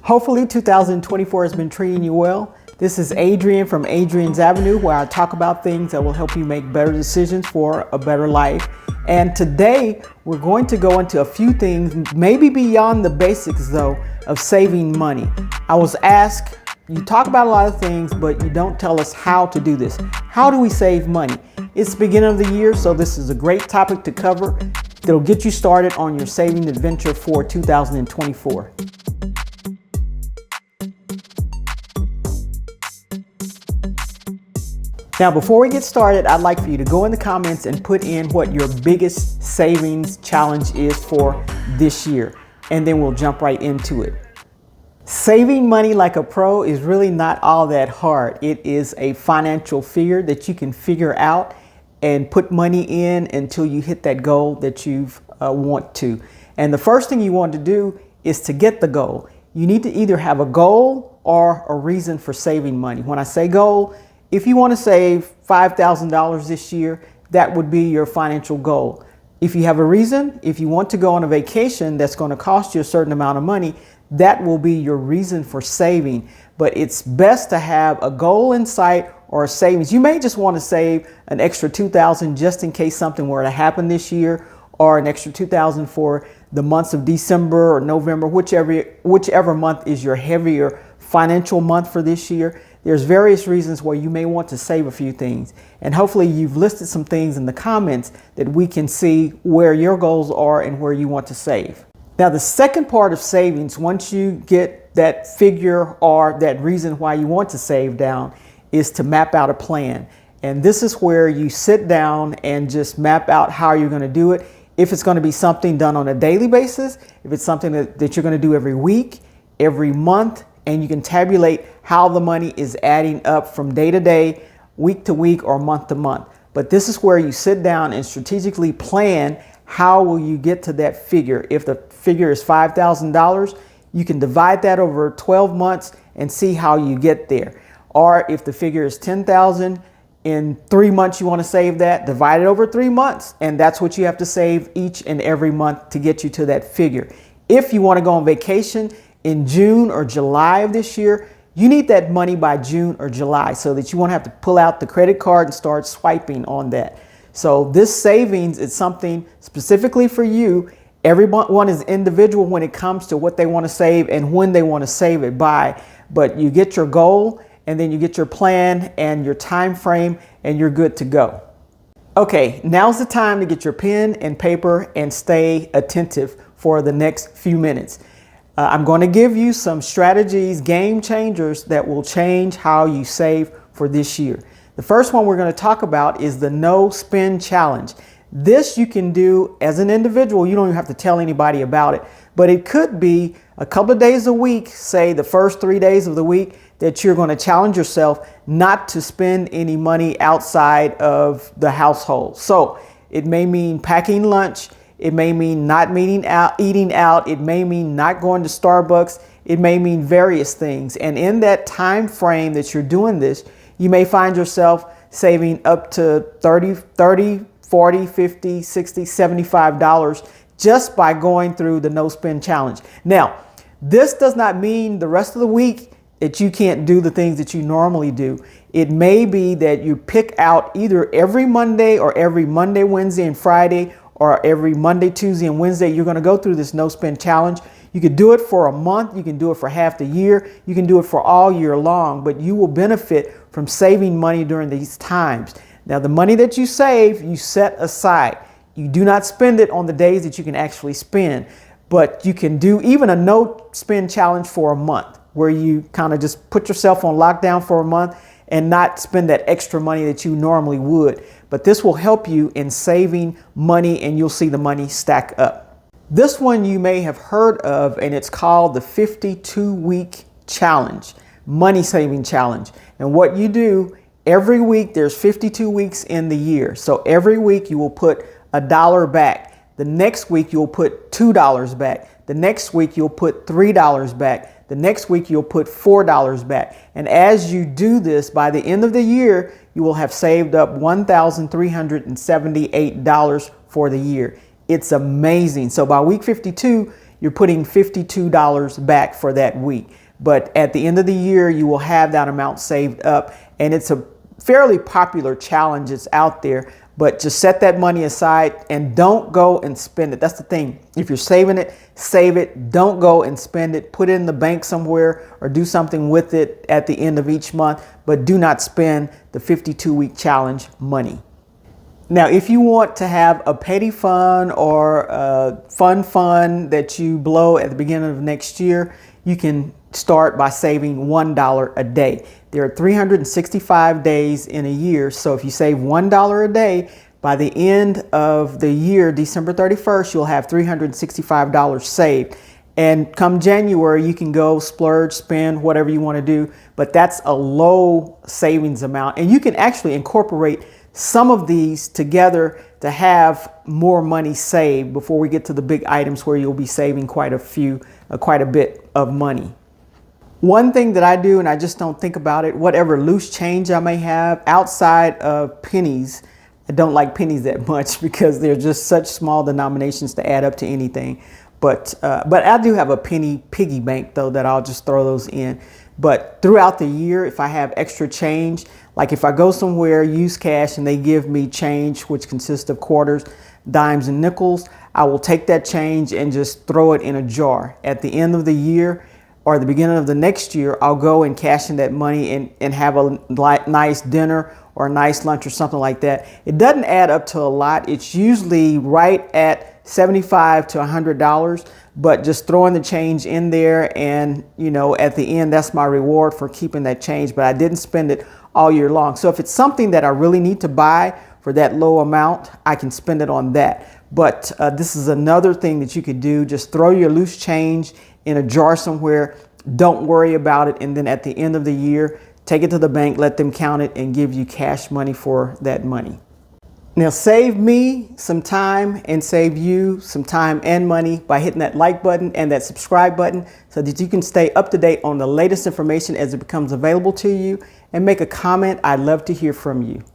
Hopefully 2024 has been treating you well. This is Adrian from Adrian's Avenue, where I talk about things that will help you make better decisions for a better life. And today we're going to go into a few things, maybe beyond the basics though, of saving money. I was asked, you talk about a lot of things, but you don't tell us how to do this. How do we save money? It's the beginning of the year, so this is a great topic to cover that'll get you started on your saving adventure for 2024. Now, before we get started, I'd like for you to go in the comments and put in what your biggest savings challenge is for this year, and then we'll jump right into it. Saving money like a pro is really not all that hard. It is a financial figure that you can figure out and put money in until you hit that goal that you want to. And the first thing you want to do is to get the goal. You need to either have a goal or a reason for saving money. When I say goal, if you want to save $5,000 this year, that would be your financial goal. If you have a reason, if you want to go on a vacation that's going to cost you a certain amount of money, that will be your reason for saving. But it's best to have a goal in sight or a savings. You may just want to save an extra $2,000 just in case something were to happen this year, or an extra $2,000 for the months of December or November, whichever month is your heavier financial month for this year. There's various reasons where you may want to save a few things. And hopefully you've listed some things in the comments that we can see where your goals are and where you want to save. Now, the second part of savings, once you get that figure or that reason why you want to save down, is to map out a plan. And this is where you sit down and just map out how you're going to do it. If it's going to be something done on a daily basis, if it's something that you're going to do every week, every month, and you can tabulate how the money is adding up from day to day, week to week, or month to month. But this is where you sit down and strategically plan how will you get to that figure. If the figure is $5,000, you can divide that over 12 months and see how you get there. Or if the figure is $10,000, in 3 months you want to save that, divide it over 3 months, and that's what you have to save each and every month to get you to that figure. If you want to go on vacation in June or July of this year, you need that money by June or July so that you won't have to pull out the credit card and start swiping on that. So this savings is something specifically for you. Everyone is individual when it comes to what they want to save and when they want to save it by. But you get your goal, and then you get your plan and your time frame, and you're good to go. Okay, now's the time to get your pen and paper and stay attentive for the next few minutes. I'm going to give you some strategies, game changers that will change how you save for this year. The first one we're going to talk about is the no spend challenge. This you can do as an individual. You don't even have to tell anybody about it, but it could be a couple of days a week, say the first 3 days of the week, that you're going to challenge yourself not to spend any money outside of the household. So it may mean packing lunch. It may mean not eating out. It may mean not going to Starbucks. It may mean various things. And in that time frame that you're doing this, you may find yourself saving up to $30, $40, $50, $60, $75 just by going through the no spend challenge. Now, this does not mean the rest of the week that you can't do the things that you normally do. It may be that you pick out either every Monday or every Monday, Wednesday, and Friday, or every Monday, Tuesday, and Wednesday, you're going to go through this no spend challenge. You could do it for a month. You can do it for half the year. You can do it for all year long, but you will benefit from saving money during these times. Now, the money that you save, you set aside. You do not spend it on the days that you can actually spend, but you can do even a no spend challenge for a month, where you kind of just put yourself on lockdown for a month and not spend that extra money that you normally would. But this will help you in saving money, and you'll see the money stack up. This one you may have heard of, and it's called the 52-week challenge, money saving challenge. And what you do every week, there's 52 weeks in the year. So every week you will put $1 back. The next week you'll put $2 back. The next week you'll put $3 back. The next week you'll put $4 back. And as you do this, by the end of the year, you will have saved up $1,378 for the year. It's amazing. So by week 52, you're putting $52 back for that week. But at the end of the year, you will have that amount saved up. And it's a fairly popular challenge that's out there. But just set that money aside and don't go and spend it. That's the thing. If you're saving it, save it. Don't go and spend it. Put it in the bank somewhere or do something with it at the end of each month. But do not spend the 52-week challenge money. Now, if you want to have a petty fund or a fun that you blow at the beginning of next year, you can start by saving $1 a day. There are 365 days in a year. So if you save $1 a day, by the end of the year, December 31st, you'll have $365 saved. And come January, you can go splurge, spend, whatever you want to do. But that's a low savings amount. And you can actually incorporate some of these together to have more money saved before we get to the big items where you'll be saving quite a bit of money. One thing that I do, and I just don't think about it, whatever loose change I may have outside of pennies, I don't like pennies that much because they're just such small denominations to add up to anything. But I do have a penny piggy bank though that I'll just throw those in. But throughout the year, if I have extra change, like if I go somewhere, use cash, and they give me change, which consists of quarters, dimes, and nickels, I will take that change and just throw it in a jar. At the end of the year or the beginning of the next year, I'll go and cash in that money and have a nice dinner or a nice lunch or something like that. It doesn't add up to a lot. It's usually right at $75 to $100, but just throwing the change in there, and at the end, that's my reward for keeping that change, but I didn't spend it all year long. So if it's something that I really need to buy for that low amount, I can spend it on that. But this is another thing that you could do. Just throw your loose change in a jar somewhere. Don't worry about it. And then at the end of the year, take it to the bank, let them count it, and give you cash money for that money. Now, save me some time and save you some time and money by hitting that like button and that subscribe button so that you can stay up to date on the latest information as it becomes available to you, and make a comment. I'd love to hear from you.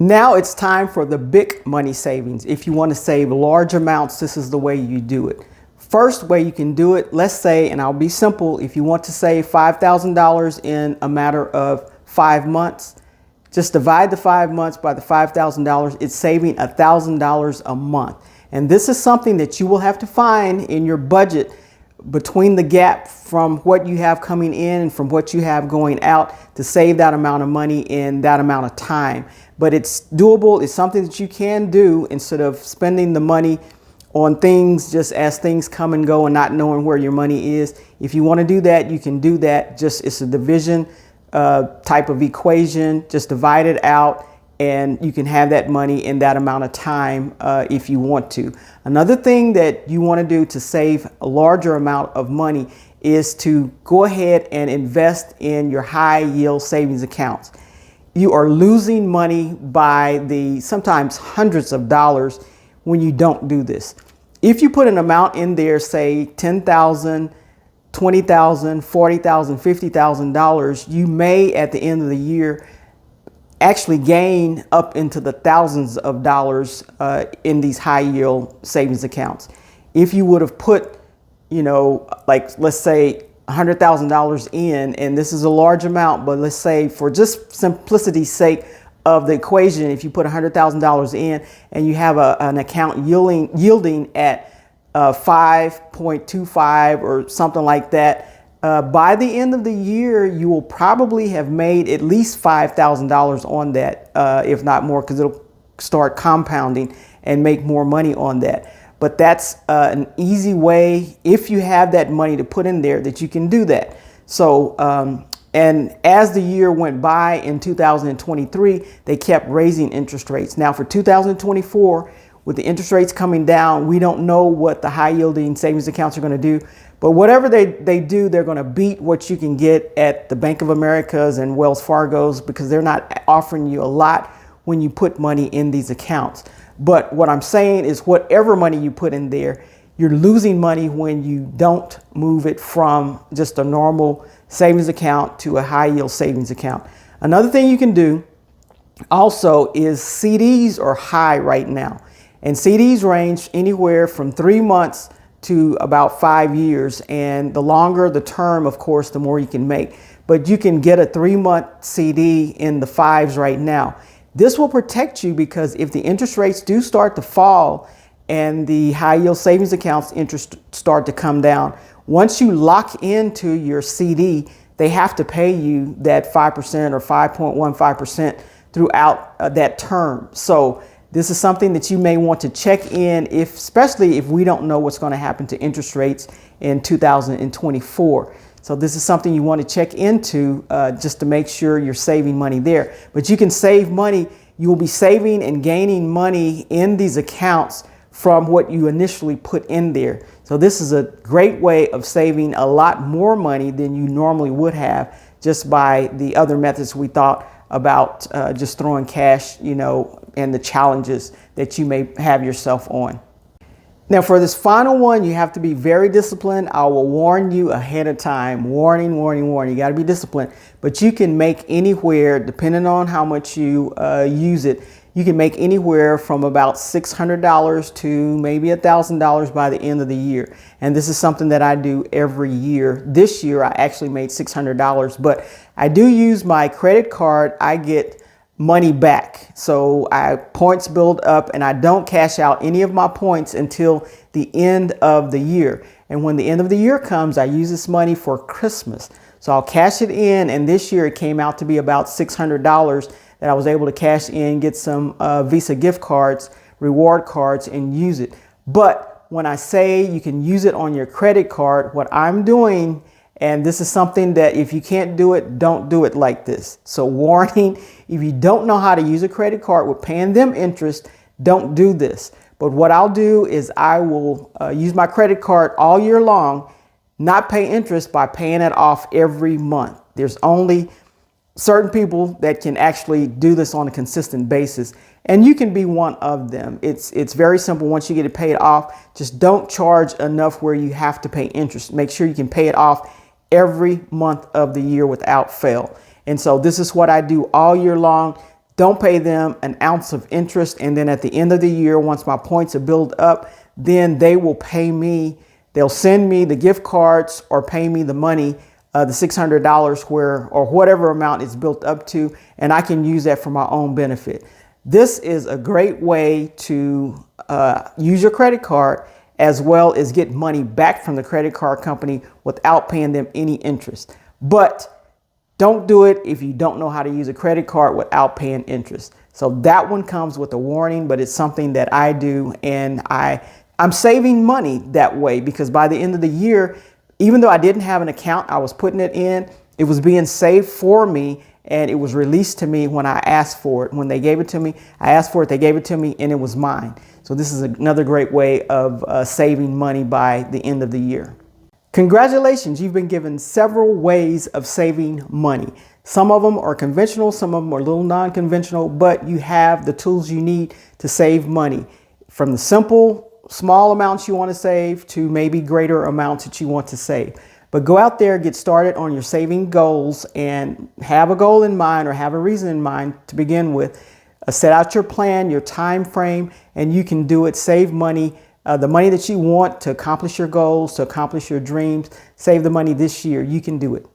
Now it's time for the big money savings. If you want to save large amounts, this is the way you do it. First way you can do it, let's say, and I'll be simple, if you want to save $5,000 in a matter of 5 months, just divide the 5 months by the $5,000. It's saving $1,000 a month. And this is something that you will have to find in your budget between the gap from what you have coming in and from what you have going out to save that amount of money in that amount of time. But it's doable. It's something that you can do instead of spending the money on things just as things come and go and not knowing where your money is. If you want to do that, you can do that. Just it's a division type of equation. Just divide it out and you can have that money in that amount of time if you want to. Another thing that you want to do to save a larger amount of money is to go ahead and invest in your high yield savings accounts. You are losing money by the sometimes hundreds of dollars when you don't do this. If you put an amount in there, say $10,000, $20,000, $40,000, $50,000, you may at the end of the year actually gain up into the thousands of dollars in these high yield savings accounts. If you would have put, like let's say $100,000 in, and this is a large amount, but let's say for just simplicity's sake of the equation, if you put $100,000 in and you have an account yielding at 5.25 or something like that, by the end of the year, you will probably have made at least $5,000 on that, if not more, because it'll start compounding and make more money on that. But that's an easy way, if you have that money to put in there, that you can do that. So, and as the year went by in 2023, they kept raising interest rates. Now for 2024, with the interest rates coming down, we don't know what the high yielding savings accounts are going to do. But whatever they do, they're going to beat what you can get at the Bank of America's and Wells Fargo's, because they're not offering you a lot when you put money in these accounts. But what I'm saying is whatever money you put in there, you're losing money when you don't move it from just a normal savings account to a high yield savings account. Another thing you can do also is CDs are high right now. And CDs range anywhere from 3 months to about 5 years. And the longer the term, of course, the more you can make. But you can get a 3-month CD in the 5s right now. This will protect you because if the interest rates do start to fall and the high yield savings accounts interest start to come down, once you lock into your CD, they have to pay you that 5% or 5.15% throughout that term. So this is something that you may want to check in, especially if we don't know what's going to happen to interest rates in 2024. So this is something you want to check into just to make sure you're saving money there. But you can save money. You will be saving and gaining money in these accounts from what you initially put in there. So this is a great way of saving a lot more money than you normally would have just by the other methods we thought about, just throwing cash, and the challenges that you may have yourself on. Now for this final one, you have to be very disciplined. I will warn you ahead of time. Warning, warning, warning. You got to be disciplined. But you can make anywhere, depending on how much you use it, you can make anywhere from about $600 to maybe $1,000 by the end of the year. And this is something that I do every year. This year, I actually made $600, but I do use my credit card. I get money back. So points build up and I don't cash out any of my points until the end of the year. And when the end of the year comes, I use this money for Christmas. So I'll cash it in. And this year it came out to be about $600 that I was able to cash in, get some Visa gift cards, reward cards, and use it. But when I say you can use it on your credit card, what I'm doing, and this is something that if you can't do it, don't do it like this. So warning, if you don't know how to use a credit card with paying them interest, don't do this. But what I'll do is I will use my credit card all year long, not pay interest by paying it off every month. There's only certain people that can actually do this on a consistent basis, and you can be one of them. It's very simple. Once you get it paid off, just don't charge enough where you have to pay interest. Make sure you can pay it off every month of the year without fail. And so this is what I do all year long. Don't pay them an ounce of interest. And then at the end of the year, once my points are built up, then they will pay me. They'll send me the gift cards or pay me the money, the $600 or whatever amount it's built up to, and I can use that for my own benefit. This is a great way to use your credit card as well as get money back from the credit card company without paying them any interest. But don't do it if you don't know how to use a credit card without paying interest. So that one comes with a warning, but it's something that I do, and I'm saving money that way because by the end of the year, even though I didn't have an account, I was putting it in, it was being saved for me, and it was released to me when I asked for it. When they gave it to me, I asked for it, they gave it to me, and it was mine. So this is another great way of saving money by the end of the year. Congratulations, you've been given several ways of saving money. Some of them are conventional, some of them are a little non-conventional, but you have the tools you need to save money. From the simple, small amounts you want to save to maybe greater amounts that you want to save. But go out there, get started on your saving goals, and have a goal in mind or have a reason in mind to begin with. Set out your plan, your time frame, and you can do it. Save money, the money that you want to accomplish your goals, to accomplish your dreams. Save the money this year. You can do it.